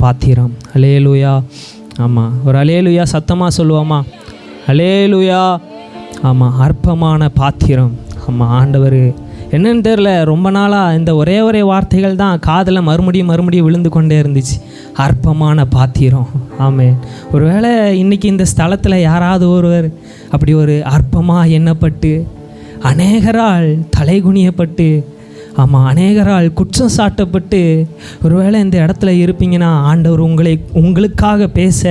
பாத்திரம். அல்லேலூயா. ஆமாம், ஒரு அல்லேலூயா சத்தமாக சொல்லுவோமா? அல்லேலூயா. ஆமாம், அற்பமான பாத்திரம். ஆமாம், ஆண்டவர் என்னன்னு தெரில, ரொம்ப நாளாக இந்த ஒரே வார்த்தைகள் தான் காதில் மறுபடியும் விழுந்து கொண்டே இருந்துச்சு. அற்பமான பாத்திரம். ஆமே, ஒருவேளை இன்றைக்கி இந்த ஸ்தலத்தில் யாராவது ஒருவர் அப்படி ஒரு அற்பமாக எண்ணப்பட்டு, அநேகரால் தலைகுனியப்பட்டு, ஆமாம், அநேகரால் குற்றம் சாட்டப்பட்டு ஒருவேளை இந்த இடத்துல இருப்பீங்கன்னா, ஆண்டவர் உங்களுக்காக பேச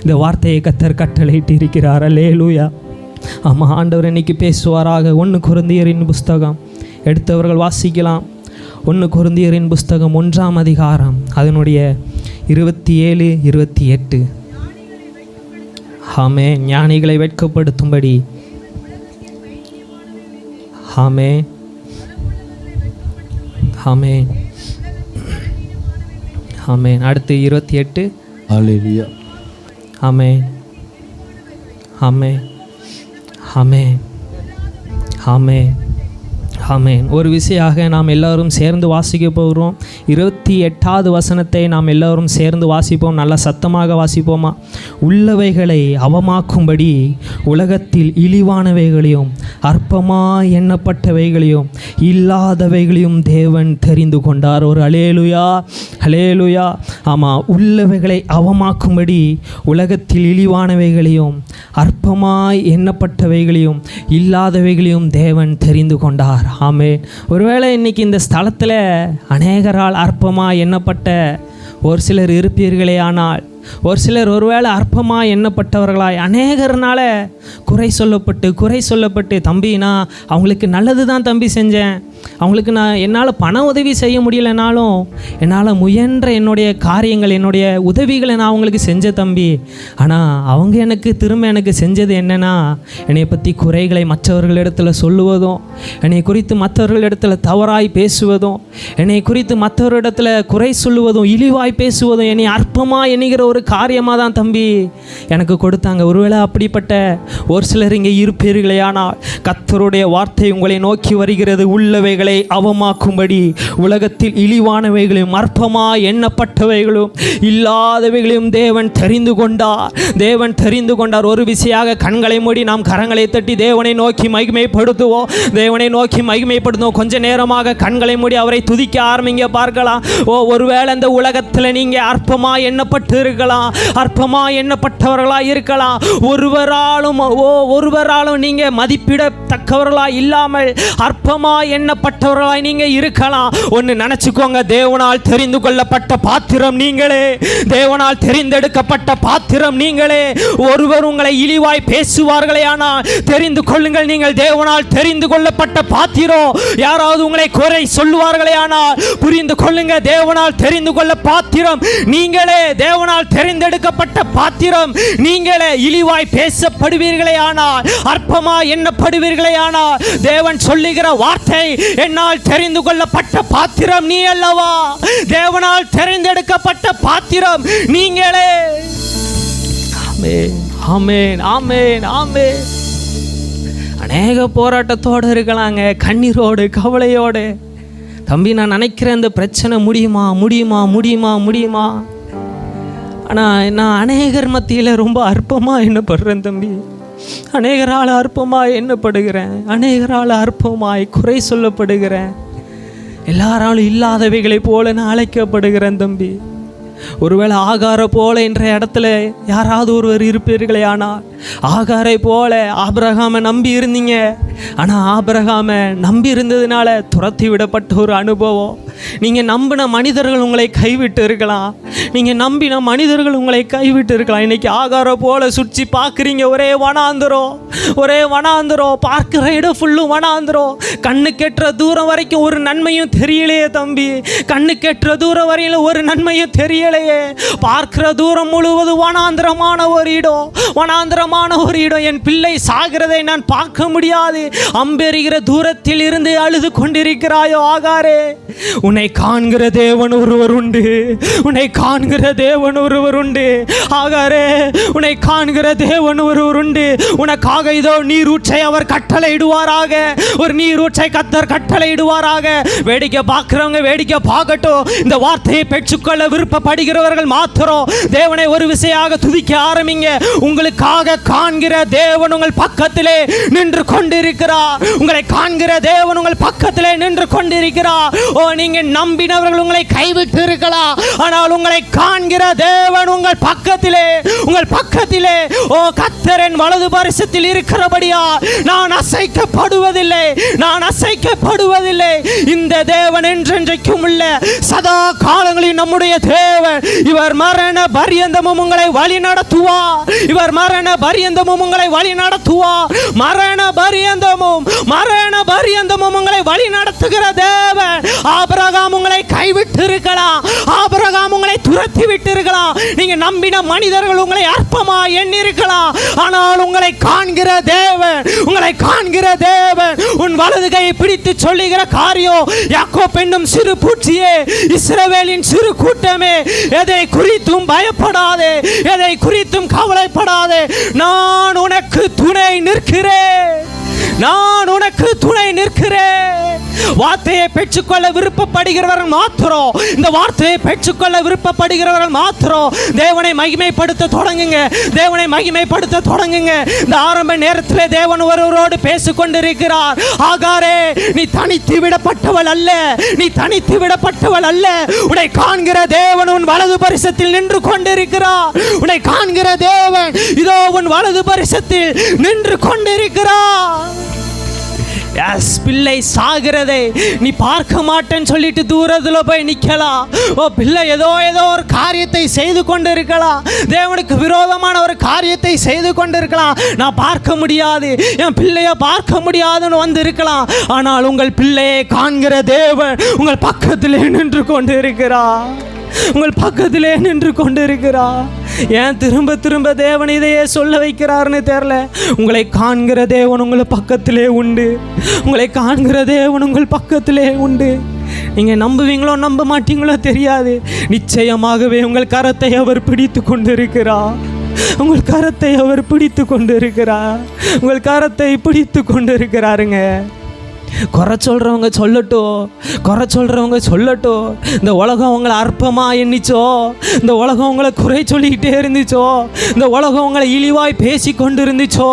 இந்த வார்த்தையை கர்த்தர் கட்டளையிட்டு இருக்கிறார். அல்லேலூயா. ஆமாம், ஆண்டவர் இன்னைக்கு பேசுவாராக. 1 கொரிந்தியரின் புஸ்தகம் எடுத்தவர்கள் வாசிக்கலாம். 1 கொரிந்தியரின் புஸ்தகம் 1ஆம் அதிகாரம் அதனுடைய 27, 28. ஆமே, ஞானிகளை வெட்கப்படுத்தும்படி. ஆமே, ஆமே, ஆமே. அடுத்து 28. அல்லேலூயா. ஆமே, ஆமே, ஆமே, ஆமே, ஆமேன். ஒரு விஷயமாக நாம் எல்லோரும் சேர்ந்து வாசிக்க போகிறோம். 28வது வசனத்தை நாம் எல்லோரும் சேர்ந்து வாசிப்போம். நல்லா சத்தமாக வாசிப்போமா? உள்ளவைகளை அவமாக்கும்படி உலகத்தில் இழிவானவைகளையும் அற்பமாய் எண்ணப்பட்டவைகளையும் இல்லாதவைகளையும் தேவன் தெரிந்து கொண்டார். ஒரு அல்லேலூயா, அல்லேலூயா. ஆமாம், உள்ளவைகளை அவமாக்கும்படி உலகத்தில் இழிவானவைகளையும் அற்பமாய் எண்ணப்பட்டவைகளையும் இல்லாதவைகளையும் தேவன் தெரிந்து கொண்டார். ஆமே, ஒருவேளை இன்னைக்கு இந்த ஸ்தலத்தில் அநேகரால் அற்பமாக எண்ணப்பட்ட ஒரு சிலர் இருப்பீர்களே. ஆனால் ஒரு சிலர் ஒருவேளை அற்பமாக எண்ணப்பட்டவர்களாய் அநேகர்னால குறை சொல்லப்பட்டு தம்பி, நான் அவங்களுக்கு நல்லது தான் தம்பி செஞ்சேன், அவங்களுக்கு என்னால் பண உதவி செய்ய முடியலைனாலும் என்னால் முயன்ற என்னுடைய காரியங்கள், என்னுடைய உதவிகளை நான் அவங்களுக்கு செஞ்ச தம்பி. ஆனால் அவங்க எனக்கு செஞ்சது என்னென்னா, என்னை பற்றி குறைகளை மற்றவர்களிடத்தில் சொல்லுவதும், என்னை குறித்து மற்றவர்களிடத்தில் தவறாய் பேசுவதும், என்னை குறித்து மற்றவர்களிடத்தில் குறை சொல்லுவதும், இழிவாய் பேசுவதும் என்னை அற்பமாக எண்ணுகிற ஒரு காரியமாக தான் தம்பி எனக்கு கொடுத்தாங்க. ஒருவேளை அப்படிப்பட்ட ஒரு சிலர் இங்கே இருப்பீர்களே. ஆனால் கர்த்தருடைய வார்த்தை உங்களை நோக்கி வருகிறது. உள்ளவைகளை அவமாக்கும்படி உலகத்தில் இழிவானவைகளையும் அற்பமாய் எண்ணப்பட்டவைகளும் இல்லாதவைகளையும் தேவன் தெரிந்து கொண்டார். ஒரு விசையாக கண்களை மூடி நாம் கரங்களை தட்டி தேவனை நோக்கி மகிமைப்படுத்துவோம். கொஞ்ச நேரமாக கண்களை மூடி அவரை துதிக்க ஆரம்பிங்க. பார்க்கலாம். ஒருவேளை இந்த உலகத்தில் நீங்கள் அற்பமாய் எண்ணப்பட்டு இருக்கலாம், அற்பமாய் எண்ணப்பட்டவர்களாக இருக்கலாம். ஒருவராலும் நீங்கள் மதிப்பிடத்தக்கவர்களாய் இல்லாமல் அற்பமாய் எண்ணப்பட்டவர்களாய் நீங்கள் இருக்கலாம். ஒன்று நினச்சிக்கோங்க, தேவனால் தெரிந்து கொள்ளப்பட்ட பாத்திரம் நீங்களே, தேவனால் தெரிந்தெடுக்கப்பட்ட பாத்திரம் நீங்களே. ஒருவர் உங்களை இழிவாய் பேசுவார்களே, ஆனால் தெரிந்து கொள்ளுங்கள், நீங்கள் தேவனால் தெரிந்து கொள்ளப்பட்ட பாத்திரம். யாராவது உங்களை குறை சொல்லுவார்களே, ஆனால் புரிந்து கொள்ளுங்க, தேவனால் தெரிந்து கொள்ள பாத்திரம் நீங்களே, தேவனால் தெரிந்தெடுக்கப்பட்ட பாத்திரம் நீங்களே. இழிவாய் பேசப்படுவீர்களே ஆனால், அற்பமாய் எண்ணப்படுவீர்களே ஆனால், தேவன் சொல்லுகிற வார்த்தை, என்னால் தெரிந்து கொள்ளப்பட்ட பாத்திரம் நீ அல்லவா, தேவனால் தெரிந்தெடுக்கப்பட்ட பாத்திரம் நீங்களே. ஆமென், ஆமென், ஆமென், ஆமென். அநேக போராட்டத்தோடு இருக்கலாங்க, கண்ணீரோடு கவலையோடு. தம்பி, நான் நினைக்கிறேன் இந்த பிரச்சனை முடியுமா. ஆனால் நான் அநேகர் மத்தியில் ரொம்ப அற்பமாக எண்ணப்படுறேன் தம்பி. அநேகரால் அற்பமாய் எண்ணப்படுகிறேன், அநேகரால் அற்பமாய் குறை சொல்லப்படுகிறேன், எல்லாராலும் இல்லாதவைகளை போல நான் அழைக்கப்படுகிறேன் தம்பி. ஒருவேளை ஆகாரை போல என்ற இடத்துல யாராவது ஒருவர் இருப்பீர்களே. ஆனால் ஆகாரை போல ஆபிரகாமை நம்பி இருந்தீங்க. ஆனால் ஆபிரகாமை நம்பி இருந்ததுனால துரத்தி விடப்பட்ட ஒரு அனுபவம். நீங்கள் நம்பின மனிதர்கள் உங்களை கைவிட்டு இருக்கலாம், நீங்கள் நம்பின மனிதர்கள் உங்களை கைவிட்டு இருக்கலாம். இன்றைக்கி ஆகாரை போல சுற்றி பார்க்குறீங்க, ஒரே வனாந்திரம், பார்க்குற இடம் ஃபுல்லும் வனாந்திரம். கண்ணு கெட்டுற தூரம் வரைக்கும் ஒரு நன்மையும் தெரியலையே தம்பி, கண்ணு கெட்டுற தூரம் வரையில ஒரு நன்மையும் தெரியலையே. பார்க்குற தூரம் முழுவதும் வனாந்திரமான ஒரு இடம், வனாந்திரமான ஒரு இடம், என் பிள்ளை சாகிறதை நான் பார்க்க முடியாது, அம்பெறுகிற தூரத்தில் இருந்து அழுது கொண்டிருக்கிறாயோ ஆகாரே, உன்னை காண்கிற தேவன் ஒருவர் உண்டு, உன்னை காண்கிற தேவன் ஒருவர் உண்டு. ஆகாரே, உன்னை காண்கிற தேவன் ஒருவர் உண்டு. உனக்காக இதோ நீரூற்றை அவர் கட்டளையிடுவாராக, ஒரு நீரூற்றை கர்த்தர் கட்டளையிடுவாராக. வேடிக்கை பார்க்கிறவங்க வேடிக்கை பார்க்கட்டும். இந்த வார்த்தையை பெற்றுக்கொள்ள விருப்பப்படுகிறவர்கள் மாத்திரம் தேவனை ஒரு விசையாக துதிக்க ஆரம்பிங்க. உங்களுக்காக காண்கிற தேவன் உங்கள் பக்கத்திலே நின்று கொண்டிருக்கிறார். உங்களை காண்கிற தேவன் உங்கள் பக்கத்திலே நின்று கொண்டிருக்கிறார். ஓ, நீங்க நம்பினவர்கள் உங்களை கைவிட்டு இருக்கலாம், ஆனால் உங்களை காண்கிற தேவன் உங்கள் பக்கத்திலே, உங்கள் பக்கத்திலே. ஓ, கர்த்தரின் வலது பரிசத்தில் இருக்கிறபடியா நான் அசைக்கப்படுவதில்லை, நான் அசைக்கப்படுவதில்லை. இந்த தேவன் என்றென்றைக்கும் உள்ள சதா காலங்களில் நம்முடைய தேவன். இவர் மரண பரியந்தமும் உங்களை வழி நடத்துவார், இவர் மரண பரியந்தமும் உங்களை வழி நடத்துவார், மரண பரியந்தமும் உங்களை வழி நடத்துகிற தேவன். ஆபிரகாம் உங்களை கைவிட்டு இருக்கலாம், ஆபிரகாம் உங்களை துரத்தி விட்டு இருக்கலாம், நீங்க நம்பின மனிதர்கள் உங்களை அற்பமா எண்ணி இருக்கலாம், ஆனால் உங்களை காண்கிற தேவன், உங்களை காண்கிற தேவன் உன் வலது கையை பிடித்து சொல்லுகிற காரியம், யாக்கோப் என்னும் சிறு பூச்சியே, இஸ்ரவேலின் சிறு கூட்டமே, எதை குறித்தும் பயப்படாதே, எதை குறித்தும் கவலைப்படாதே, நான் உனக்கு துணை நிற்கிறேன், நான் உனக்கு துணை நிற்கிறேன். வார்த்தையை பெற்றுக்கொள்ள விருப்பப்படுகிறவர்கள் மாத்திரம், இந்த வார்த்தையை பெற்றுக்கொள்ள விருப்பப்படுகிறவர்கள் மாத்திரம் தேவனை மகிமைப்படுத்த தொடங்குங்க, தேவனை மகிமைப்படுத்த தொடங்குங்க. இந்த ஆரம்ப நேரத்தில் தேவன் ஒருவரோடு பேசிக்கொண்டிருக்கிறார். ஆகாரே, நீ தனித்து விடப்பட்டவள் அல்ல, நீ தனித்து விடப்பட்டவள் அல்ல. உன்னை காண்கிற தேவன் உன் வலது பரிசத்தில் நின்று கொண்டிருக்கிறார். உன்னை காண்கிற தேவன் இதோ உன் வலது பரிசத்தில் நின்று கொண்டிருக்கிறார். பிள்ளை சாகிறதை நீ பார்க்க மாட்டேன்னு சொல்லிட்டு தூரத்தில் போய் நிற்கலாம். ஓ, பிள்ளை ஏதோ ஒரு காரியத்தை செய்து கொண்டு இருக்கலாம், தேவனுக்கு விரோதமான ஒரு காரியத்தை செய்து கொண்டு இருக்கலாம், நான் பார்க்க முடியாது, என் பிள்ளைய பார்க்க முடியாதுன்னு வந்து இருக்கலாம். ஆனால் உங்கள் பிள்ளையை காண்கிற தேவன் உங்கள் பக்கத்திலே நின்று கொண்டு இருக்கிறார், உங்கள் பக்கத்திலே நின்று கொண்டு இருக்கிறார். ஏன் திரும்ப திரும்ப தேவன் இதையே சொல்ல வைக்கிறார்னு தெரியல. உங்களை காண்கிற தேவன் உங்கள் பக்கத்திலே உண்டு, உங்களை காண்கிற தேவன் உங்கள் பக்கத்திலே உண்டு. நீங்கள் நம்புவீங்களோ நம்ப மாட்டீங்களோ தெரியாது, நிச்சயமாகவே உங்கள் கரத்தை அவர் பிடித்து கொண்டிருக்கிறார், உங்கள் கரத்தை அவர் பிடித்து கொண்டிருக்கிறார், உங்கள் கரத்தை பிடித்து கொண்டிருக்கிறாருங்க. குறை சொல்கிறவங்க சொல்லட்டும், குறை சொல்கிறவங்க சொல்லட்டும். இந்த உலகம் உங்களை அற்பமாக எண்ணிச்சோ, இந்த உலகம் உங்களை குறை சொல்லிக்கிட்டே இருந்துச்சோ, இந்த உலகம் உங்களை இழிவாய் பேசி கொண்டு இருந்துச்சோ,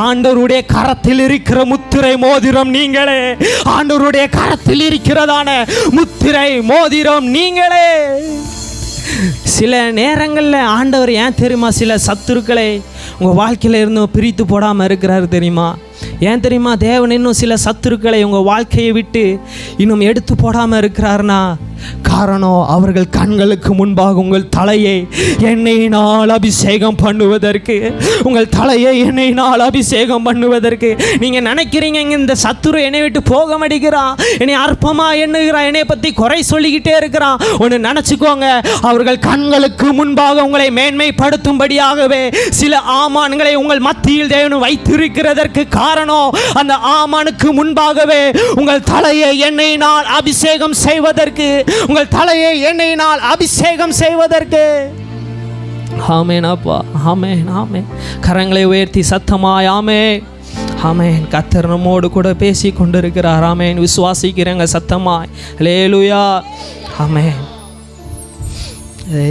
ஆண்டவருடைய கரத்தில் இருக்கிற முத்திரை மோதிரம் நீங்களே, ஆண்டவருடைய கரத்தில் இருக்கிறதான முத்திரை மோதிரம் நீங்களே. சில நேரங்களில் ஆண்டவர் ஏன் தெரியுமா சில சத்துருக்களை உங்கள் வாழ்க்கையில் இருந்தும் பிரித்து போடாமல் இருக்கிறாரு தெரியுமா? ஏன் தெரியுமா தேவன் இன்னும் சில சத்துருக்களை உங்கள் வாழ்க்கையை விட்டு இன்னும் எடுத்து போடாமல் இருக்கிறாருன்னா, காரணம் அவர்கள் கண்களுக்கு முன்பாக உங்கள் தலையை எண்ணெயினால் அபிஷேகம் பண்ணுவதற்கு, உங்கள் தலையை எண்ணெயினால் அபிஷேகம் பண்ணுவதற்கு. நீங்கள் நினைக்கிறீங்க இந்த சத்துரு என்னை விட்டு போக மாட்டேங்கிறான், என்னை அற்பமாக எண்ணுகிறான், என்னை பற்றி குறை சொல்லிக்கிட்டே இருக்கிறான். ஒன்று நினச்சிக்கோங்க, அவர்கள் கண்களுக்கு முன்பாக உங்களை மேன்மைப்படுத்தும்படியாகவே சில ஆமான்களை உங்கள் மத்தியில் தேவன் வைத்திருக்கிறதற்கு காரணம் அந்த ஆமானுக்கு முன்பாகவே உங்கள் தலையை எண்ணெயினால் அபிஷேகம் செய்வதற்கு, உங்கள் தலையை எண்ணெயினால் அபிஷேகம் செய்வதற்கு. ஆமென் அப்பா, ஆமென், ஆமென். கரங்களை உயர்த்தி சத்தமாய் ஆமென், ஆமென். கர்த்தர் நம்மோடு கூட பேசி கொண்டிருக்கிறார். ஆமென். விசுவாசிக்கிறேங்க சத்தமாய். அல்லேலூயா, ஆமென்.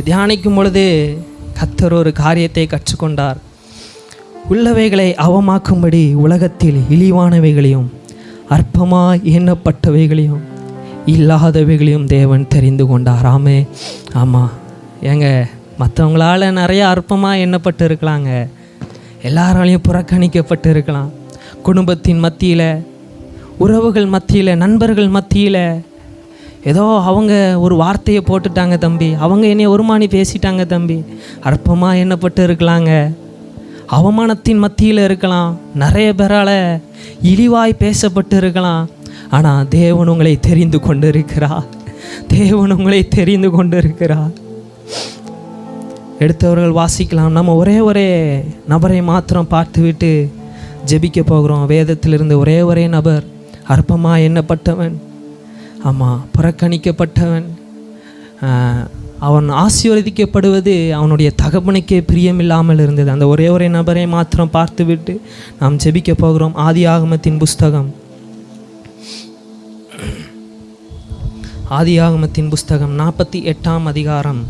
தியானிக்கும் பொழுது கர்த்தர் ஒரு காரியத்தை கற்றுக்கொண்டார். உள்ளவைகளை அவமாக்கும்படி உலகத்தில் இழிவானவைகளையும் அற்பமாய் எண்ணப்பட்டவைகளையும் இல்லாதவைகளையும் தேவன் தெரிந்து கொண்டார். ஆமே, ஆமாம். ஏங்க, மற்றவங்களால் நிறைய அற்பமாக எண்ணப்பட்டு இருக்கலாங்க, எல்லாராலையும் புறக்கணிக்கப்பட்டு இருக்கலாம். குடும்பத்தின் மத்தியில், உறவுகள் மத்தியில், நண்பர்கள் மத்தியில் ஏதோ அவங்க ஒரு வார்த்தையை போட்டுட்டாங்க தம்பி, அவங்க என்னை ஒருமானி பேசிட்டாங்க தம்பி, அற்பமாக எண்ணப்பட்டு இருக்கலாங்க. அவமானத்தின் மத்தியில் இருக்கலாம், நிறைய பேரால் இழிவாய் பேசப்பட்டு இருக்கலாம். ஆனால் தேவன் உங்களை தெரிந்து கொண்டு இருக்கிறார், தேவன் உங்களை தெரிந்து கொண்டு இருக்கிறார். எடுத்தவர்கள் வாசிக்கலாம். நம்ம ஒரே நபரை மாத்திரம் பார்த்துவிட்டு ஜெபிக்க போகிறோம். வேதத்திலிருந்து ஒரே நபர், அற்பமாக எண்ணப்பட்டவன், ஆமாம், புறக்கணிக்கப்பட்டவன், அவன் ஆசீர்வதிக்கப்படுவது அவனுடைய தகப்பனுக்கே பிரியமில்லாமல் இருந்தது. அந்த ஒரே நபரை மாத்திரம் பார்த்துவிட்டு நாம் ஜெபிக்க போகிறோம். ஆதியாகமத்தின் புஸ்தகம் 48ஆம் அதிகாரம்.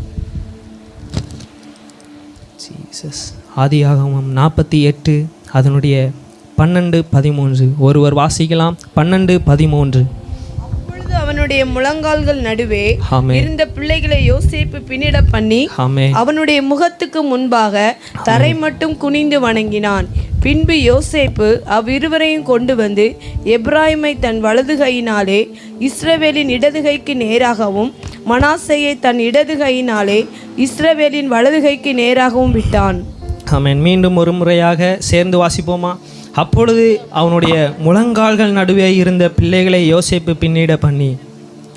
ஜீசஸ். ஆதியாகமம் 48 அதனுடைய 12-13 ஒருவர் வாசிக்கலாம். 12-13. அப்பொழுது அவனுடைய முழங்கால்கள் நடுவே இருந்த பிள்ளைகளை யோசேப்பு பின்னிட பண்ணி அவனுடைய முகத்துக்கு முன்பாக தரை மட்டும் குனிந்து வணங்கினான். பின்பு யோசேப்பு அவ்விருவரையும் கொண்டு வந்து எப்ராயிமை தன் வலது கையினாலே இஸ்ரவேலின் இடது கைக்கு நேராகவும் மனாசேயை தன் இடது கையினாலே இஸ்ரவேலின் வலது கைக்கு நேராகவும் விட்டான். ஆமென். மீண்டும் ஒரு முறையாக சேர்ந்து வாசிப்போமா? அப்பொழுது அவனுடைய முழங்கால்கள் நடுவே இருந்த பிள்ளைகளை யோசேப்பு பின்னிட பண்ணி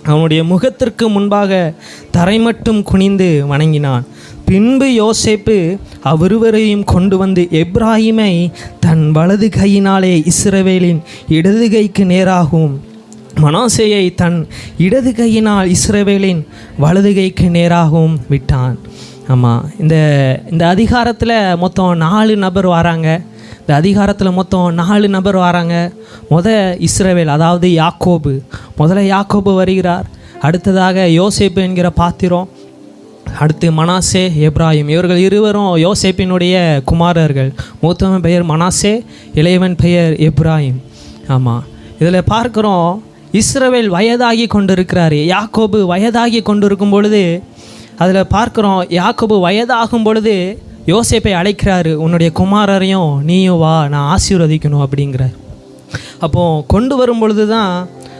அவனுடைய முகத்திற்கு முன்பாக தரை மட்டும் குனிந்து வணங்கினான். பின்பு யோசேப்பு அவ்விருவரையும் கொண்டு வந்து எப்ராயிமை தன் வலது கையினாலே இஸ்ரவேலின் இடது கைக்கு நேராகவும் மனாசேயை தன் இடது கையினால் இஸ்ரவேலின் வலது கைக்கு நேராகவும் விட்டான். ஆமாம், இந்த அதிகாரத்தில் மொத்தம் 4 நபர் வராங்க. இந்த அதிகாரத்தில் மொத்தம் 4 நபர் வராங்க. இஸ்ரவேல், அதாவது யாக்கோபு. முதல்ல யாக்கோபு வருகிறார். அடுத்ததாக யோசேப்பு என்கிற பாத்திரம். அடுத்து மனாசே, எப்ராயிம். இவர்கள் இருவரும் யோசேப்பினுடைய குமாரர்கள். மூத்தவன் பெயர் மனாசே, இளையவன் பெயர் எப்ராயிம். ஆமாம், இதில் பார்க்குறோம் இஸ்ரவேல் வயதாகி கொண்டிருக்கிறார். யாக்கோபு வயதாகி கொண்டிருக்கும் பொழுது அதில் பார்க்குறோம், யாக்கோபு வயதாகும் பொழுது யோசேப்பை அழைக்கிறாரு. உன்னுடைய குமாரரையும் நீயும் வா, நான் ஆசீர்வதிக்கணும் அப்படிங்கிறார். அப்போது கொண்டு வரும் பொழுது தான்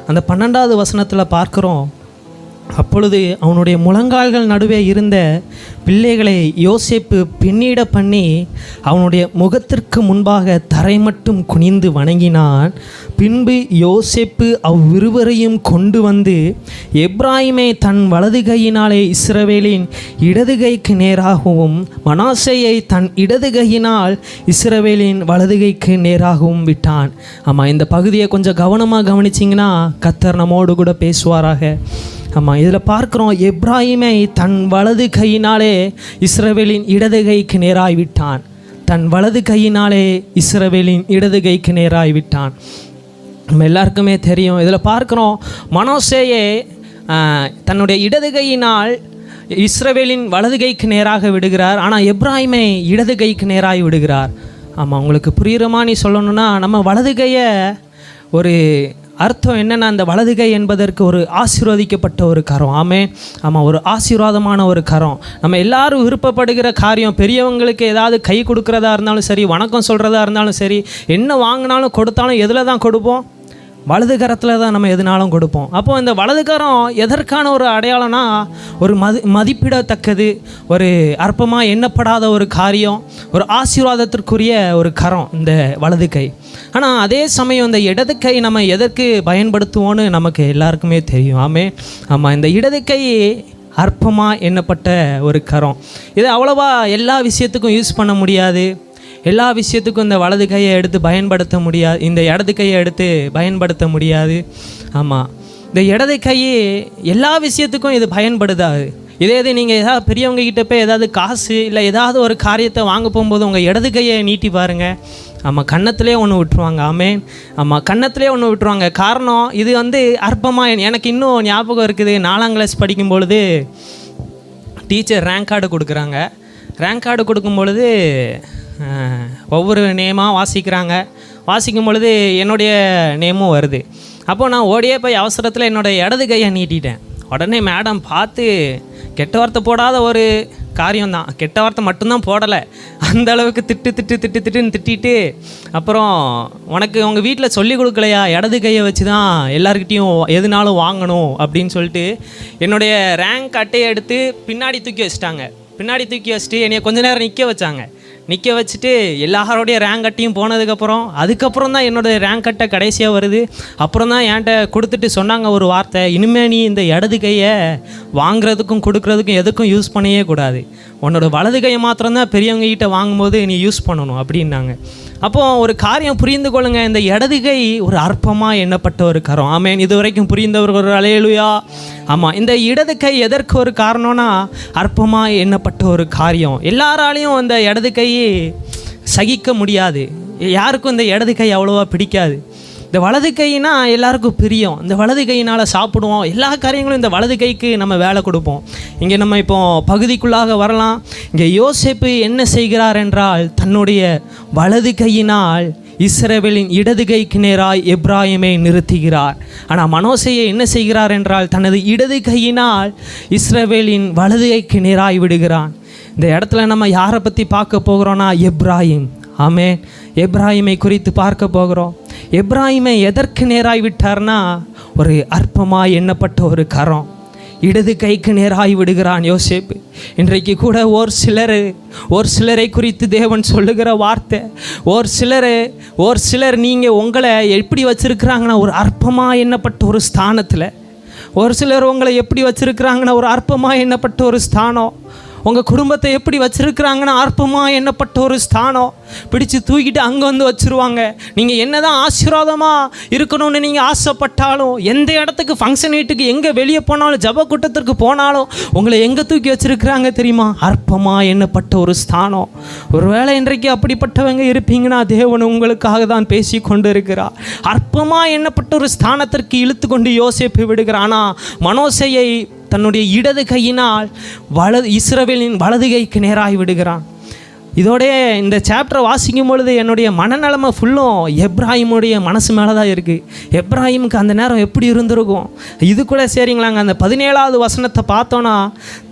அந்த 12வது வசனத்தில் பார்க்குறோம், அப்பொழுது அவனுடைய முழங்கால்கள் நடுவே இருந்த பிள்ளைகளை யோசேப்பு பின்னிட பண்ணி அவனுடைய முகத்திற்கு முன்பாக தரை மட்டும் குனிந்து வணங்கினான். பின்பு யோசேப்பு அவ்விருவரையும் கொண்டு வந்து எப்ராயிமை தன் வலது கையினாலே இஸ்ரவேலின் இடது கைக்கு நேராகவும் மனாசேயை தன் இடது கையினால் இஸ்ரவேலின் வலது கைக்கு நேராகவும் விட்டான். ஆமாம், இந்த பகுதியை கொஞ்சம் கவனமாக கவனிச்சிங்கன்னா கர்த்தர் நம்மோடு கூட பேசுவாராக. ஆமாம், இதில் பார்க்குறோம், எப்ராயிமை தன் வலது கையினாலே இஸ்ரவேலின் இடது கைக்கு நேராய் விட்டான். தன் வலது கையினாலே இஸ்ரவேலின் இடது கைக்கு நேராய் விட்டான். நம்ம எல்லாருக்குமே தெரியும். இதில் பார்க்குறோம், மனாசேயை தன்னுடைய இடது கையினால் இஸ்ரவேலின் வலது கைக்கு நேராக விடுகிறார். ஆனால் எப்ராயிமை இடது கைக்கு நேராக விடுகிறார். ஆமாம், உங்களுக்கு புரியுற மாதிரி சொல்லணும்னா, நம்ம வலது கையை ஒரு அர்த்தம் என்னென்னா, அந்த வலது கை என்பதற்கு ஒரு ஆசீர்வதிக்கப்பட்ட ஒரு கரம். ஆமாம், ஒரு ஆசீர்வாதமான ஒரு கரம். நம்ம எல்லாரும் விருப்பப்படுகிற காரியம், பெரியவங்களுக்கு ஏதாவது கை கொடுக்குறதா இருந்தாலும் சரி, வணக்கம் சொல்கிறதா இருந்தாலும் சரி, என்ன வாங்கினாலும் கொடுத்தாலும் எதில் தான் கொடுப்போம்? வலது கரத்தில் தான் நம்ம எதுனாலும் கொடுப்போம். அப்போது இந்த வலது கரம் எதற்கான ஒரு அடையாளம்னா, ஒரு மதிப்பிடத்தக்கது, ஒரு அற்பமாக எண்ணப்படாத ஒரு காரியம், ஒரு ஆசீர்வாதத்திற்குரிய ஒரு கரம் இந்த வலது கை. ஆனால் அதே சமயம் இந்த இடது கை நம்ம எதற்கு பயன்படுத்துவோன்னு நமக்கு எல்லாருக்குமே தெரியும். ஆமாம், இந்த இடது கை அற்பமாக எண்ணப்பட்ட ஒரு கரம். இது அவ்வளோவா எல்லா விஷயத்துக்கும் யூஸ் பண்ண முடியாது. எல்லா விஷயத்துக்கும் இந்த வலது கையை எடுத்து பயன்படுத்த முடியாது, இந்த இடது கையை எடுத்து பயன்படுத்த முடியாது. ஆமாம், இந்த இடது கை எல்லா விஷயத்துக்கும் இது பயன்படுதாது. இதே நீங்கள் ஏதாவது பெரியவங்க கிட்ட போய் ஏதாவது காசு இல்லை ஏதாவது ஒரு காரியத்தை வாங்க போகும்போது உங்கள் இடது கையை நீட்டி பாருங்கள். ஆமாம், கன்னத்திலே ஒன்று விட்டுருவாங்க. ஆமாம், கன்னத்திலே ஒன்று விட்டுருவாங்க. காரணம், இது அற்பமாக. எனக்கு இன்னும் ஞாபகம் இருக்குது, 4ஆம் கிளாஸ் படிக்கும் பொழுது டீச்சர் ரேங்க் கார்டு கொடுக்குறாங்க. ரேங்க் கார்டு கொடுக்கும் பொழுது ஒவ்வொரு நேமாக வாசிக்கும் பொழுது என்னுடைய நேமும் வருது. அப்போது நான் ஓடியே போய் அவசரத்தில் என்னோடய இடது கையை நீட்டிட்டேன். உடனே மேடம் பார்த்து, கெட்ட வார்த்தை போடாத ஒரு காரியம்தான், கெட்ட வார்த்தை மட்டும்தான் போடலை, அந்த அளவுக்கு திட்டுன்னு திட்டிட்டு, அப்புறம் உனக்கு உங்கள் வீட்டில் சொல்லி கொடுக்கலையா, இடது கையை வச்சு தான் எல்லாருக்கிட்டையும் எதுனாலும் வாங்கணும் அப்படின்னு சொல்லிட்டு என்னுடைய ரேங்க் அட்டையை எடுத்து பின்னாடி தூக்கி வச்சுட்டு என்னைய கொஞ்ச நேரம் நிற்க வச்சாங்க. நிற்க வச்சுட்டு எல்லாரோடைய ரேங்க் கட்டையும் போனதுக்கப்புறம் அதுக்கப்புறம் தான் என்னோடய ரேங்க் கட்டை கடைசியாக வருது. அப்புறம் தான் என்கிட்ட கொடுத்துட்டு சொன்னாங்க ஒரு வார்த்தை, இனிமேல் நீ இந்த இடது கையை வாங்குறதுக்கும் கொடுக்குறதுக்கும் எதுக்கும் யூஸ் பண்ணவே கூடாது, உன்னோட வலது கையை மாத்திரம்தான் பெரியவங்ககிட்ட வாங்கும்போது நீ யூஸ் பண்ணணும் அப்படின்னாங்க. அப்போது ஒரு காரியம் புரிந்து கொள்ளுங்க, இந்த இடது கை ஒரு அற்பமாக எண்ணப்பட்ட ஒரு கரம். ஆமேன். இது வரைக்கும் புரிந்தவர்கள் ஒரு அல்லேலூயா. ஆமாம், இந்த இடது கை எதற்கு ஒரு காரணம்னா அற்பமாக எண்ணப்பட்ட ஒரு காரியம். எல்லாராலையும் இந்த இடது கை சகிக்க முடியாது, யாருக்கும் இந்த இடது கை அவ்வளோவா பிடிக்காது. இந்த வலது கைனா எல்லாருக்கும் பிரியம், இந்த வலது கையினால் சாப்பிடுவோம், எல்லா காரியங்களும் இந்த வலது கைக்கு நம்ம வேலை கொடுப்போம். இங்கே நம்ம இப்போ பகுதிக்குள்ளாக வரலாம். இங்கே யோசேப்பு என்ன செய்கிறார் என்றால் தன்னுடைய வலது கையினால் இஸ்ரவேலின் இடது கைக்கு நேராய் எப்ராயிமை நிறுத்துகிறார். ஆனால் மனோசேயை என்ன செய்கிறார் என்றால் தனது இடது கையினால் இஸ்ரவேலின் வலது கைக்கு நேராய் விடுகிறான். இந்த இடத்துல நம்ம யாரை பற்றி பார்க்க போகிறோன்னா எப்ராயிம். ஆமே, எப்ராயிமை குறித்து பார்க்க போகிறோம். எப்ராயிமை எதற்கு நேராய் விட்டார்னா ஒரு அற்பமாய் எண்ணப்பட்ட ஒரு கரம், இடது கைக்கு நேராய் விடுகிறான் யோசேப்பு. இன்றைக்கு கூட ஒரு சிலரை குறித்து தேவன் சொல்லுகிற வார்த்தை, ஒரு சிலர் நீங்கள் உங்களை எப்படி வச்சுருக்கிறாங்கன்னா ஒரு அற்பமாக எண்ணப்பட்ட ஒரு ஸ்தானத்தில், ஒரு சிலர் உங்களை எப்படி வச்சுருக்கிறாங்கன்னா ஒரு அற்பமாக எண்ணப்பட்ட ஒரு ஸ்தானம், உங்கள் குடும்பத்தை எப்படி வச்சுருக்கிறாங்கன்னா அற்பமாக எண்ணப்பட்ட ஒரு ஸ்தானம் பிடிச்சு தூக்கிட்டு அங்கே வந்து வச்சுருவாங்க. நீங்கள் என்ன தான் ஆசீர்வாதமாக இருக்கணும்னு நீங்கள் ஆசைப்பட்டாலும், எந்த இடத்துக்கு ஃபங்க்ஷன் வீட்டுக்கு எங்கே வெளியே போனாலும், ஜப கூட்டத்திற்கு போனாலும் உங்களை எங்கே தூக்கி வச்சுருக்கிறாங்க தெரியுமா? அற்பமாக எண்ணப்பட்ட ஒரு ஸ்தானம். ஒருவேளை இன்றைக்கு அப்படிப்பட்டவங்க இருப்பீங்கன்னா தேவன் உங்களுக்காக தான் பேசி கொண்டு இருக்கிறார். அற்பமாக எண்ணப்பட்ட ஒரு ஸ்தானத்திற்கு இழுத்து கொண்டு யோசேப்பு விடுகிறானா மனோசேயை தன்னுடைய இடது கையினால் இஸ்ரவேலின் வலது கைக்கு நேராய் விடுகிறான். இதோடைய இந்த சாப்டரை வாசிக்கும் பொழுது என்னுடைய மனநிலைமை ஃபுல்லும் எப்ராஹிமுடைய மனசு மேலே தான் இருக்குது. எப்ராஹிமுக்கு அந்த நேரம் எப்படி இருந்திருக்கும்? இது கூட சரிங்களாங்க, அந்த 17வது வசனத்தை பார்த்தோன்னா,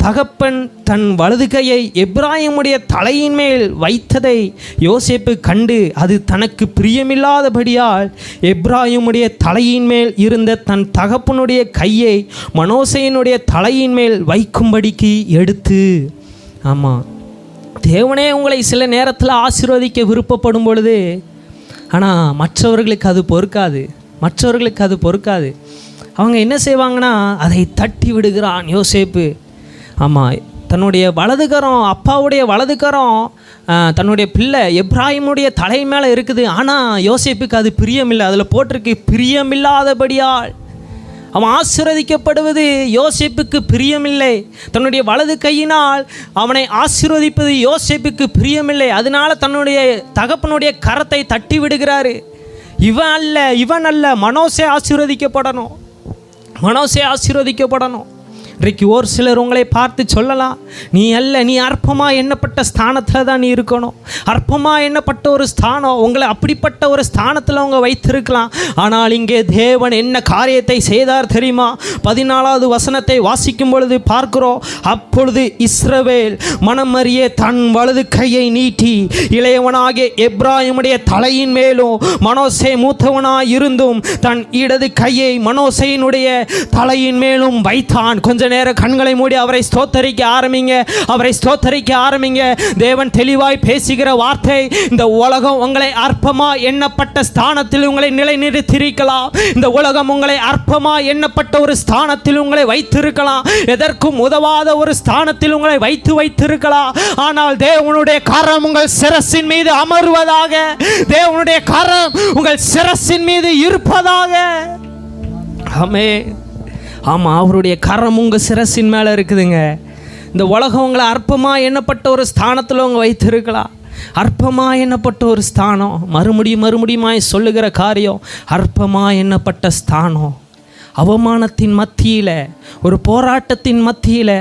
தகப்பன் தன் வலது கையை எப்ராஹிமுடைய தலையின் மேல் வைத்ததை யோசேப்பு கண்டு அது தனக்கு பிரியமில்லாதபடியால் எப்ராஹிமுடைய தலையின் மேல் இருந்த தன் தகப்பனுடைய கையை மனோசேயினுடைய தலையின் மேல் வைக்கும்படிக்கு எடுத்து. ஆமாம், தேவனே உங்களை சில நேரத்தில் ஆசீர்வதிக்க விருப்பப்படும் பொழுது, ஆனால் மற்றவர்களுக்கு அது பொறுக்காது. அவங்க என்ன செய்வாங்கன்னா அதை தட்டி விடுகிறான் யோசேப்பு. ஆமாம், தன்னுடைய வலதுகரம், அப்பாவுடைய வலதுகரம் தன்னுடைய பிள்ளை எப்ராஹிமுடைய தலை மேலே இருக்குது. ஆனால் யோசேப்புக்கு அது பிரியமில்லை. அதில் போட்டிருக்கு பிரியமில்லாதபடியால். அவன் ஆசீர்வதிக்கப்படுவது யோசேப்புக்கு பிரியமில்லை. தன்னுடைய வலது கையினால் அவனை ஆசீர்வதிப்பது யோசேப்புக்கு பிரியமில்லை. அதனால தன்னுடைய தகப்பனுடைய கரத்தை தட்டி விடுகிறாரு. இவன் அல்ல, மனோசே ஆசீர்வதிக்கப்படணும். இன்றைக்கு ஒரு சிலர் உங்களை பார்த்து சொல்லலாம், நீ அல்ல, நீ அற்பமாக எண்ணப்பட்ட ஸ்தானத்தில் தான் நீ இருக்கணும். அற்பமாக எண்ணப்பட்ட ஒரு ஸ்தானம், உங்களை அப்படிப்பட்ட ஒரு ஸ்தானத்தில் அவங்க வைத்திருக்கலாம். ஆனால் இங்கே தேவன் என்ன காரியத்தை செய்தார் தெரியுமா? 14வது வசனத்தை வாசிக்கும் பொழுது பார்க்கிறோம். அப்பொழுது இஸ்ரவேல் மனமறிய தன் வலது கையை நீட்டி இளையவனாகிய எப்ராஹிமுடைய தலையின் மேலும் மனோசே மூத்தவனாய் இருந்தும் தன் இடது கையை மனோசேயினுடைய தலையின் மேலும் வைத்தான். கொஞ்ச நேரம் கண்களை மூடி அவரை ஸ்தோத்தரிக்க ஆரம்பிங்க. தேவன் தெளிவாய் பேசுகிற வார்த்தை, இந்த உலகம் உங்களை அற்பமா எண்ணப்பட்ட ஸ்தானத்தில் உங்களை நிலைநிறுத்தியிருக்கலாம். இந்த உலகம் உங்களை அற்பமா எண்ணப்பட்ட ஒரு ஸ்தானத்தில் உங்களை வைத்திருக்கலாம். எதற்கும் உதவாத ஒரு ஸ்தானத்தில் உங்களை வைத்திருக்கலாம். ஆனால் தேவனுடைய கரம் உங்கள் சிரசின் மீது அமர்வதாக. தேவனுடைய கரம் உங்கள் சிரசின் மீது இருப்பதாக. ஆமென். ஆமாம், அவருடைய கரம் உங்கள் சிரசின் மேலே இருக்குதுங்க. இந்த உலகம் உங்களை அற்பமாக எண்ணப்பட்ட ஒரு ஸ்தானத்தில் அவங்க வைத்திருக்கலாம். அற்பமாக எண்ணப்பட்ட ஒரு ஸ்தானம், மறுபடியுமாய் சொல்லுகிற காரியம், அற்பமாக எண்ணப்பட்ட ஸ்தானம். அவமானத்தின் மத்தியில், ஒரு போராட்டத்தின் மத்தியில்,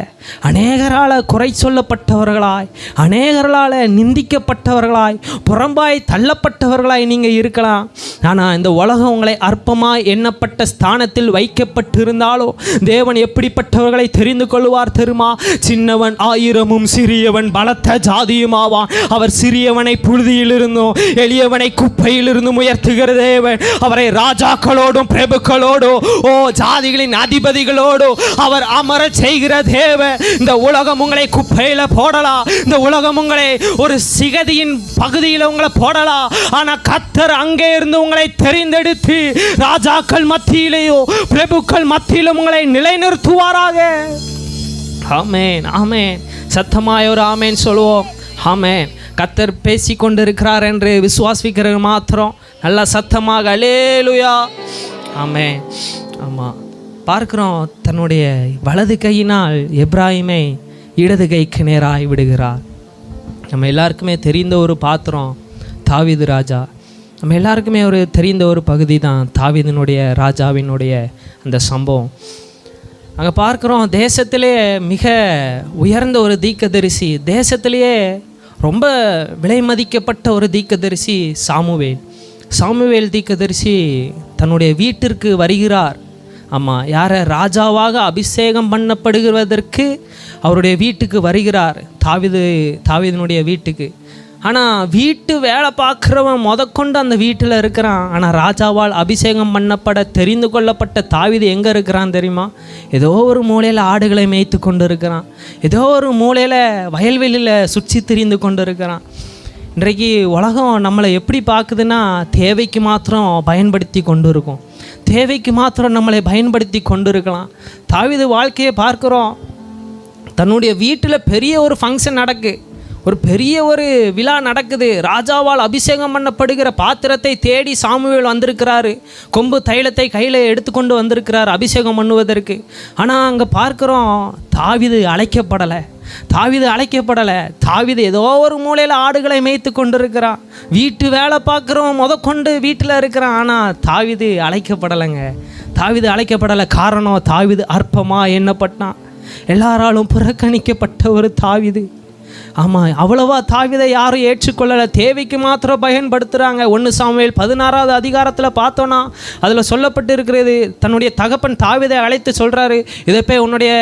அநேகரால் குறை சொல்லப்பட்டவர்களாய், அநேகர்களால் நிந்திக்கப்பட்டவர்களாய், புறம்பாய் தள்ளப்பட்டவர்களாய் நீங்கள் இருக்கலாம். ஆனால் இந்த உலகம் உங்களை அற்பமாய் எண்ணப்பட்ட ஸ்தானத்தில் வைக்கப்பட்டிருந்தாலோ தேவன் எப்படிப்பட்டவர்களை தெரிந்து கொள்வார் தெரியுமா? சின்னவன் 1000 சிறியவன் பலத்த ஜாதியுமாவான். அவர் சிறியவனை புழுதியிலிருந்தும் எளியவனை குப்பையிலிருந்தும் உயர்த்துகிற தேவன். அவரை ராஜாக்களோடும் பிரபுக்களோடும் ஜாதிகளின் அதிபதிகளோடு அவர் அமர செய்கிற தேவன். இந்த உலகம் உங்களை குப்பையில போடலாம், இந்த உலகம் உங்களை ஒரு சிகதியின் பகுதியில் உங்களை போடலாம். ஆனா கர்த்தர் அங்கே இருந்து உங்களை தெரிந்தெடுத்து ராஜாக்கள் மத்தியிலேயோ பிரபுக்கள் மத்தியிலும் உங்களை நிலைநிறுத்துவாராக. ஆமென், ஆமென். சத்தமாய் ஒரு ஆமென் சொல்லுவோம். ஆமென். கர்த்தர் பேசி கொண்டிருக்கிறார் என்று விசுவாசிக்கிறது மாத்திரம் நல்லா சத்தமாக அல்லேலூயா. ஆமென். ஆமாம், பார்க்கிறோம் தன்னுடைய வலது கையினால் எப்ராயிமை இடது கைக்கு நேராய் விடுகிறார். நம்ம எல்லாருக்குமே தெரிந்த ஒரு பாத்திரம் தாவீது ராஜா. நம்ம எல்லாருக்குமே ஒரு தெரிந்த ஒரு பகுதி தான் தாவீதினுடைய ராஜாவினுடைய அந்த சம்பவம். அங்கே பார்க்குறோம் தேசத்திலே மிக உயர்ந்த ஒரு தீர்க்கதரிசி, தேசத்திலேயே ரொம்ப விலை மதிக்கப்பட்ட ஒரு தீர்க்கதரிசி சாமுவேல் தீர்க்கதரிசி தன்னுடைய வீட்டிற்கு வருகிறார். ஆமாம், யாரை ராஜாவாக அபிஷேகம் பண்ணப்படுகிறதற்கு அவருடைய வீட்டுக்கு வருகிறார், தாவீதினுடைய வீட்டுக்கு. ஆனால் வீட்டு வேலை பார்க்குறவன் முதற்கொண்டு அந்த வீட்டில் இருக்கிறான். ஆனால் ராஜாவால் அபிஷேகம் பண்ணப்பட தெரிந்து கொள்ளப்பட்ட தாவீது எங்கே இருக்கிறான் தெரியுமா? ஏதோ ஒரு மூலையில் ஆடுகளை மேய்த்து கொண்டு இருக்கிறான், ஏதோ ஒரு மூலையில் வயல்வெளியில் சுற்றி திரிந்து கொண்டு இருக்கிறான். இன்றைக்கு உலகம் நம்மளை எப்படி பார்க்குதுன்னா தேவைக்கு மாத்திரம் பயன்படுத்தி கொண்டு இருக்கும், தேவைக்கு மாத்திரம் நம்மளை பயன்படுத்தி கொண்டு இருக்கலாம். தாவீது வாழ்க்கையை பார்க்குறோம், தன்னுடைய வீட்டில் பெரிய ஒரு ஃபங்க்ஷன் நடக்கு, ஒரு பெரிய ஒரு விழா நடக்குது. ராஜாவால் அபிஷேகம் பண்ணப்படுகிற பாத்திரத்தை தேடி சாமுவேல் வந்திருக்கிறாரு, கொம்பு தைலத்தை கையில் எடுத்துக்கொண்டு வந்திருக்கிறார் அபிஷேகம் பண்ணுவதற்கு. ஆனால் அங்கே பார்க்குறோம் தாவீது அழைக்கப்படலை. தாவீது ஏதோ ஒரு மூலையில் ஆடுகளை மேய்த்து கொண்டு இருக்கிறான், வீட்டு வேலை பார்க்குறோம் முதற்கொண்டு வீட்டில் இருக்கிறான். ஆனால் தாவீது அழைக்கப்படலை. காரணம் தாவீது அற்பமாக எண்ணப்பட்டான், எல்லாராலும் புறக்கணிக்கப்பட்ட ஒரு தாவீது. ஆமாம், அவ்வளவா தாவீதை யாரும் ஏற்றுக்கொள்ளலை, தேவைக்கு மாத்திரம் பயன்படுத்துகிறாங்க. 1 சாமுவேல் 16வது அதிகாரத்தில் பார்த்தோன்னா அதில் சொல்லப்பட்டு இருக்கிறது, தன்னுடைய தகப்பன் தாவீதை அழைத்து சொல்கிறாரு, இதை போய் உன்னுடைய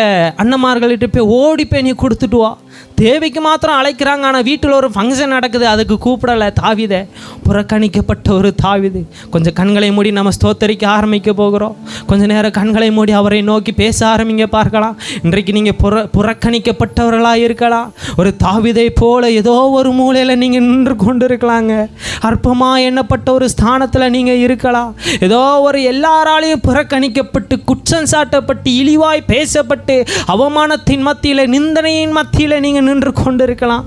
அண்ணன்மார்கள்கிட்ட போய் ஓடி போய் நீ கொடுத்துட்டு வா. தேவைக்கு மாத்திரம் அழைக்கிறாங்க, ஆனால் வீட்டில் ஒரு ஃபங்க்ஷன் நடக்குது, அதுக்கு கூப்பிடலை. தாவீதை புறக்கணிக்கப்பட்ட ஒரு தாவீது. கொஞ்சம் கண்களை மூடி நம்ம ஸ்தோத்தரிக்க ஆரம்பிக்க போகிறோம். கொஞ்சம் நேரம் கண்களை மூடி அவரை நோக்கி பேச ஆரம்பிங்க பார்க்கலாம். இன்றைக்கு நீங்கள் புறக்கணிக்கப்பட்டவர்களாக இருக்கலாம். ஒரு தாவீதை போல ஏதோ ஒரு மூலையில் நீங்கள் நின்று கொண்டு இருக்கலாங்க. அற்பமாக எண்ணப்பட்ட ஒரு ஸ்தானத்தில் நீங்கள் இருக்கலாம். ஏதோ ஒரு எல்லாராலையும் புறக்கணிக்கப்பட்டு குற்றம் சாட்டப்பட்டு இழிவாய் பேசப்பட்டு அவமானத்தின் மத்தியில் நிந்தனையின் மத்தியில் நீங்கள் நின்று கொண்டு இருக்கலாம்.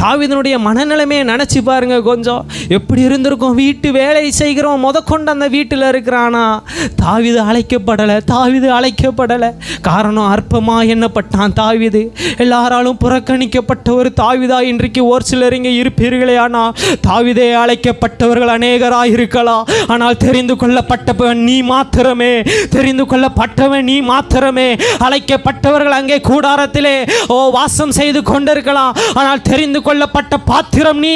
தாவீதினுடைய மனநிலைமையை நினச்சி பாருங்க, கொஞ்சம் எப்படி இருந்திருக்கும். வீட்டு வேலை செய்கிறோம் முதற்கொண்டு அந்த வீட்டில் இருக்கிறானா. தாவீது அழைக்கப்படலை. காரணம் அற்பமாக எண்ணப்பட்டான் தாவீது. எல்லாராலும் புறக்கணிக்கப்பட்ட ஒரு தாவீதா இன்றைக்கு ஒரு சிலர் இங்கே இருப்பீர்களே. ஆனால் தாவீதே அழைக்கப்பட்டவர்கள் அநேகராக இருக்கலாம். ஆனால் தெரிந்து கொள்ளப்பட்டவன் நீ மாத்திரமே. அழைக்கப்பட்டவர்கள் அங்கே கூடாரத்திலே வாசம் செய்து கொண்டிருக்கலாம். ஆனால் தெரிந்து கொள்ளப்பட்ட பாத்திரம் நீ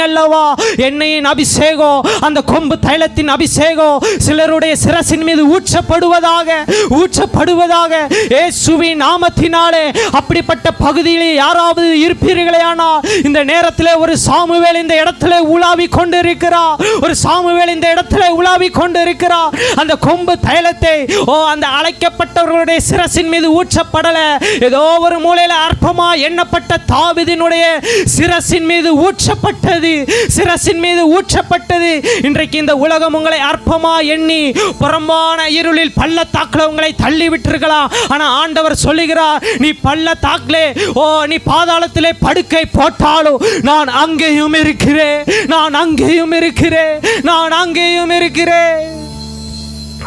அல்லவா. எண்ணெயின் அபிஷேகம், அந்த கொம்பு தைலத்தின் அபிஷேகம் சிலருடைய சிரசின் மீது ஊற்றப்படுவதாக இயேசுவின் நாமத்தினாலே. அப்படிப்பட்ட பகுதியிலே யாராவது இருப்பீர்களே, ஆனால் இந்த நேரத்தில் ஒரு சாமுவேல் இந்த இடத்துல உலாவி கொண்டிருக்கிறார். அந்த கொம்பு தைலத்தை அந்த அழைக்கப்பட்டவர்களுடைய சிரசின் மீது ஊற்றப்படல, ஏதோ ஒரு மூலையில் அற்பமா எண்ணப்பட்ட தாவீதினுடைய சிரசின் மீது ஊற்றப்பட்டது. இன்றைக்கு இந்த உலகம் உங்களை அற்பமா எண்ணி புறம்பான இருளில் பள்ளத்தாக்குல உங்களை தள்ளி விட்டிருக்கலாம். ஆனால் ஆண்டவர் சொல்லுகிறார், நீ பள்ளத்தாக்கிலே நீ பாதாளத்திலே படுக்கை போட்டாலும் நான் அங்கேயும் இருக்கிறேன்.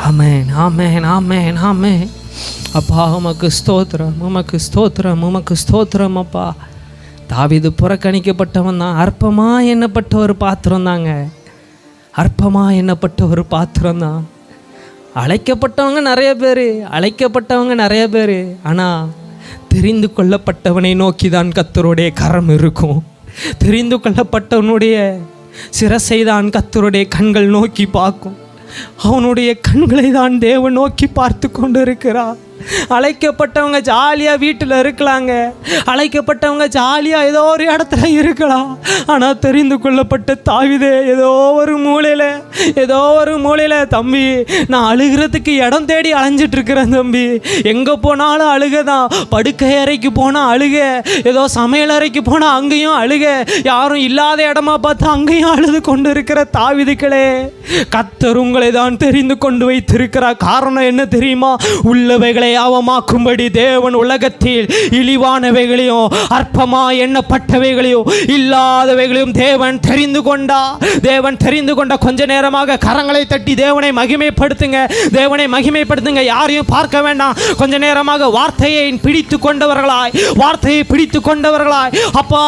ஆமென், ஆமென், ஆமென், ஆமென். அப்பா உமக்கு ஸ்தோத்திரம் அப்பா. தாவீது புறக்கணிக்கப்பட்டவன் தான், அற்பமாக எண்ணப்பட்ட ஒரு பாத்திரம் தான். அழைக்கப்பட்டவங்க நிறைய பேர், ஆனால் தெரிந்து கொள்ளப்பட்டவனை நோக்கி தான் கர்த்தருடைய கரம் இருக்கும். தெரிந்து கொள்ளப்பட்டவனுடைய சிரசை தான் கர்த்தருடைய கண்கள் நோக்கி பார்க்கும். அவனுடைய கண்களை தான் தேவன் நோக்கி பார்த்து கொண்டு இருக்கிறார். அழைக்கப்பட்டவங்க ஜாலியாக வீட்டில் இருக்கலாங்க, அழைக்கப்பட்டவங்க ஜாலியாக ஏதோ ஒரு இடத்துல இருக்கலாம். ஆனால் தெரிந்து கொள்ளப்பட்ட தாவீதே ஏதோ ஒரு மூலையில் தம்பி நான் அழுகிறதுக்கு இடம் தேடி அலைஞ்சிட்டு இருக்கிறேன் தம்பி, எங்கே போனாலும் அழுக தான், படுக்கை அறைக்கு போனால் அழுக, ஏதோ சமையல் அறைக்கு போனால் அங்கேயும் அழுக, யாரும் இல்லாத இடமா பார்த்து அங்கேயும் அழுது கொண்டு இருக்கிற தாவீதுக்களே, கர்த்தர் உங்களை தான் தெரிந்து கொண்டு வைத்திருக்கிறார். காரணம் என்ன தெரியுமா? உள்ளவைகளை அவமாக்கும்படி தேவன் உலகத்தில் இழிவானவைகளையும் அற்பமா எண்ணப்பட்டவைகளையும் இல்லாதவைகளையும் தேவன் தெரிந்து கொண்டா. கொஞ்ச நேரமாக கரங்களை தட்டி தேவனை மகிமைப்படுத்துங்க, தேவனை மகிமைப்படுத்துங்க. யாரையும் பார்க்க வேண்டாம். கொஞ்ச நேரமாக வார்த்தையை பிடித்து கொண்டவர்களாய் அப்பா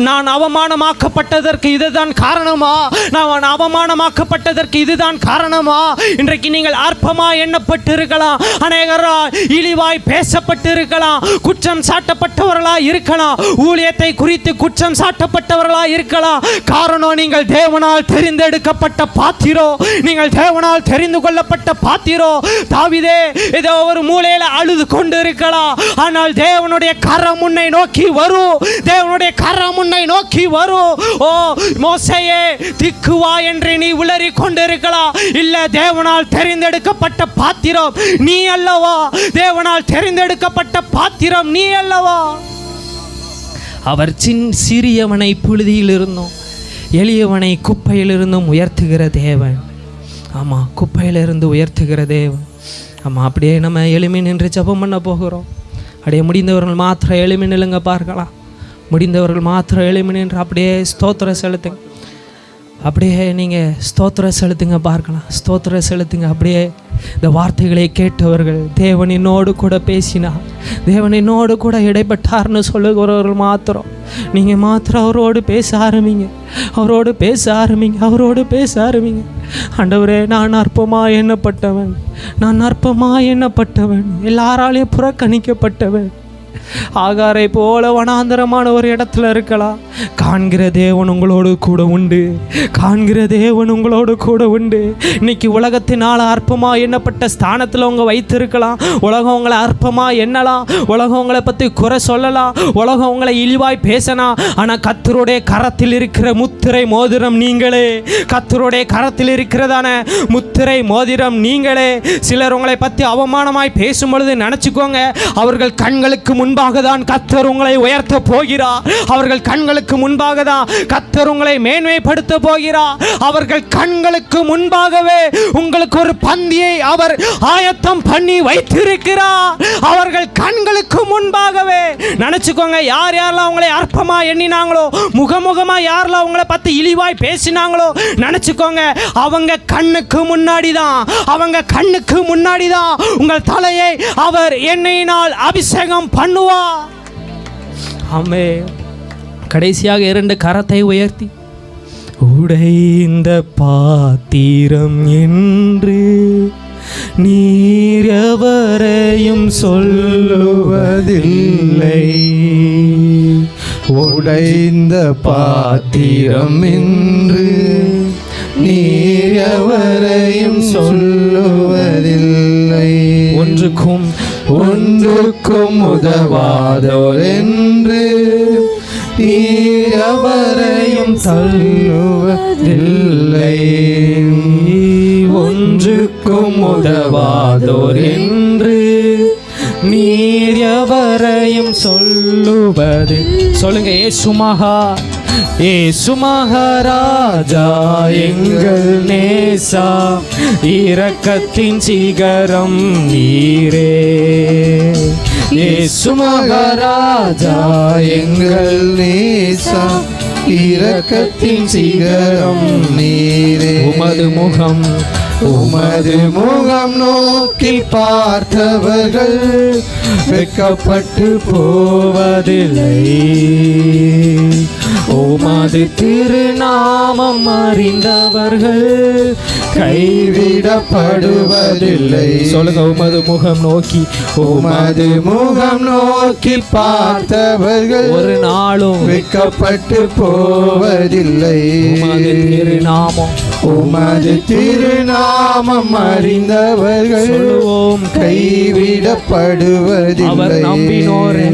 நான் அவமானமாக்கப்பட்டதற்கு இதுதான் காரணமா? நான் அவமானமாக்கப்பட்டதற்கு இதுதான் காரணமா? இன்றைக்கு நீங்கள் அற்பமா எண்ணப்பட்டு இருக்கலாம், அநேகராய் இழிவாய் பேசப்பட்டு இருக்கலாம், குற்றம் சாட்டப்பட்டவர்களாய் இருக்கலாம், ஊழியத்தை குறித்து குற்றம் சாட்டப்பட்டவர்களாய் இருக்கலாம். காரணம் நீங்கள் தேவனால் தெரிந்தெடுக்கப்பட்ட பாத்திரோ, நீங்கள் தேவனால் தெரிந்து கொள்ளப்பட்ட பாத்திரோ. தாவீதே ஏதோ ஒரு மூலையில அழுது கொண்டு இருக்கலாம், ஆனால் தேவனுடைய கரம் உன்னை நோக்கி வரும், தேவனுடைய கரம் உன்னை நோக்கி வரும். ஓ மோசேயே திக்குவா என்று நீ உளறி கொண்டு இருக்கலாம், இல்ல தேவனால் தெரிந்தெடுக்கப்பட்ட பாத்திரம் நீ அல்லவா, தேவனால் தெரிந்தெடுக்கப்பட்ட பாத்திரம் நீ அல்லவா. அவர் சிறியவனை புழுதியில் இருந்தும் எளியவனை குப்பையிலிருந்தும் உயர்த்துகிற தேவன். ஆமாம், குப்பையிலிருந்து உயர்த்துகிற தேவன். ஆமாம், அப்படியே நம்ம எளிமை நின்று ஜெபம் பண்ண போகிறோம். அப்படியே முடிந்தவர்கள் மாத்திரம் எளிமை நில்லுங்க பார்க்கலாம். முடிந்தவர்கள் மாத்திரம் எளிமை நின்று அப்படியே ஸ்தோத்திரம் செலுத்துங்க. அப்படியே நீங்கள் ஸ்தோத்திரம் செலுத்துங்க பார்க்கலாம், ஸ்தோத்திரம் செலுத்துங்க. அப்படியே இந்த வார்த்தைகளை கேட்டவர்கள், தேவனினோடு கூட பேசினார், தேவனினோடு கூட இடைப்பட்டார்னு சொல்லுகிறவர்கள் மாத்திரம் நீங்கள் மாத்திரம் அவரோடு பேச ஆரம்பிங்க, அவரோடு பேச ஆரம்பிங்க. ஆண்டவரே, நான் அற்பமாக எண்ணப்பட்டவன், எல்லாராலையும் புறக்கணிக்கப்பட்டவன், ஆகாரை போல வனாந்தரமான ஒரு இடத்துல இருக்கலாம். காண்கிற தேவன் உங்களோடு கூட உண்டு. இன்னைக்கு உலகத்தினால் அற்பமாக எண்ணப்பட்ட ஸ்தானத்தில் உங்க வைத்திருக்கலாம். உலகம் உங்களை அற்பமாக எண்ணலாம், உலகம் உங்களை பற்றி குறை சொல்லலாம், உலகம் உங்களை இழிவாய் பேசலாம். ஆனால் கர்த்தருடைய கரத்தில் இருக்கிற முத்திரை மோதிரம் நீங்களே, கர்த்தருடைய கரத்தில் இருக்கிறதான முத்திரை மோதிரம் நீங்களே. சிலர் உங்களை பற்றி அவமானமாய் பேசும் பொழுது நினச்சிக்கோங்க, அவர்கள் கண்களுக்கு முன்பாக தான் கர்த்தர் உங்களை உயர்த்த போகிறார், அவர்கள் கண்களுக்கு முன்பாக தான் கர்த்தர் உங்களை மேன்மைப்படுத்த போகிறார். அவர்கள் கண்களுக்கு முன்பாகவே உங்களுக்கு ஒரு பந்தியை அவர் ஆயத்தம் பண்ணி வைத்திருக்கிறார். அவர்கள் கண்களுக்கு முன்பாகவே நினைச்சுக்கோங்க, யாரெல்லாம் உங்களை அற்பமா எண்ணினாங்களோ, முகமுகமா யாரெல்லாம் உங்களை பத்தி இழிவாய் பேசினாங்களோ, நினைச்சுக்கோங்க, அவங்க கண்ணுக்கு முன்னாடி தான் உங்கள் தலையை அவர் எண்ணெயினால் அபிஷேகம் பண்ணுவார். ஆமே. கடைசியாக 2 கரத்தை உயர்த்தி, உடைந்த பாத்திரம் என்று நீர் எவரையும் சொல்லுவதில்லை, உடைந்த பாத்திரம் என்று நீர் எவரையும் சொல்லுவதில்லை, ஒன்றுக்கும் உதவாதோர் என்று நீர் எவரையும் சொல்லுவதில்லை, ஒன்றுக்கும் உதவாதோர் என்று நீர் எவரையும் சொல்லுவது. சொல்லுங்க, ஏசு மகாராஜா எங்கள் நேசா, இரக்கத்தின் சிகரம் நீரே. ஏசு மகாராஜா எங்கள் நேசா, இரக்கத்தின் சிகரம் நீரே. உமது முகம் நோக்கி பார்த்தவர்கள் வெட்கப்பட்டு போவதில்லை, உமது திருநாமம் அறிந்தவர்கள் கைவிடப்படுவதில்லை. சொல்லுங்க, உமது முகம் நோக்கி பார்த்தவர்கள் ஒரு நாளும் வெட்கப்பட்டு போவதில்லை, உமது திருநாமம் அறிந்தவர்கள் சொல்லுவோம் கைவிடப்படுவதில்லை. அவர் நம்பினோரை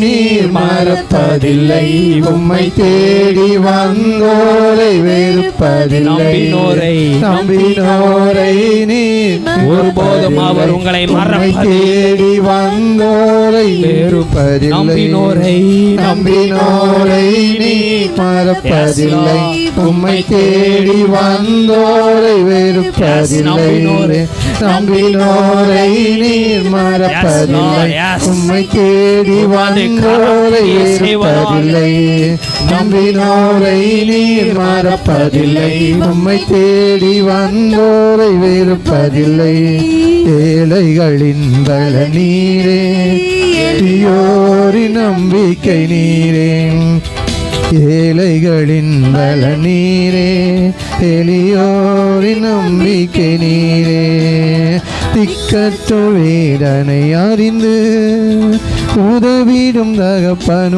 நீர் மறப்பதில்லை. உம்மை தேடி வந்தோரை வெறுப்பதில்லை. நம்பினோரை நீர் ஒருபோதும் அவர் உங்களை தேடி வந்தோரை வெறுப்பதில்லை. நம்பினோரை நீர் மறப்பதில்லை. உம்மை தேடி வந்தோரை வெறுப்பதில்லை. நம்பினோரை நீர் மறப்பதில்லை. உம்மை தேடி வந்தோரை வெறுப்பதில்லை. நம்பினோரை நீர் மறப்பதில்லை. உம்மை தேடி வந்தோரை வெறுப்பதில்லை. ஏழைகளின் பல நீரே, எளியோரின் நம்பிக்கை நீரே. ஏழைகளின் பல நீரே, எளியோரின் நம்பிக்கை நீரே. திக்கற்ற வேதனை அறிந்து உதவிடும் தகப்பனும்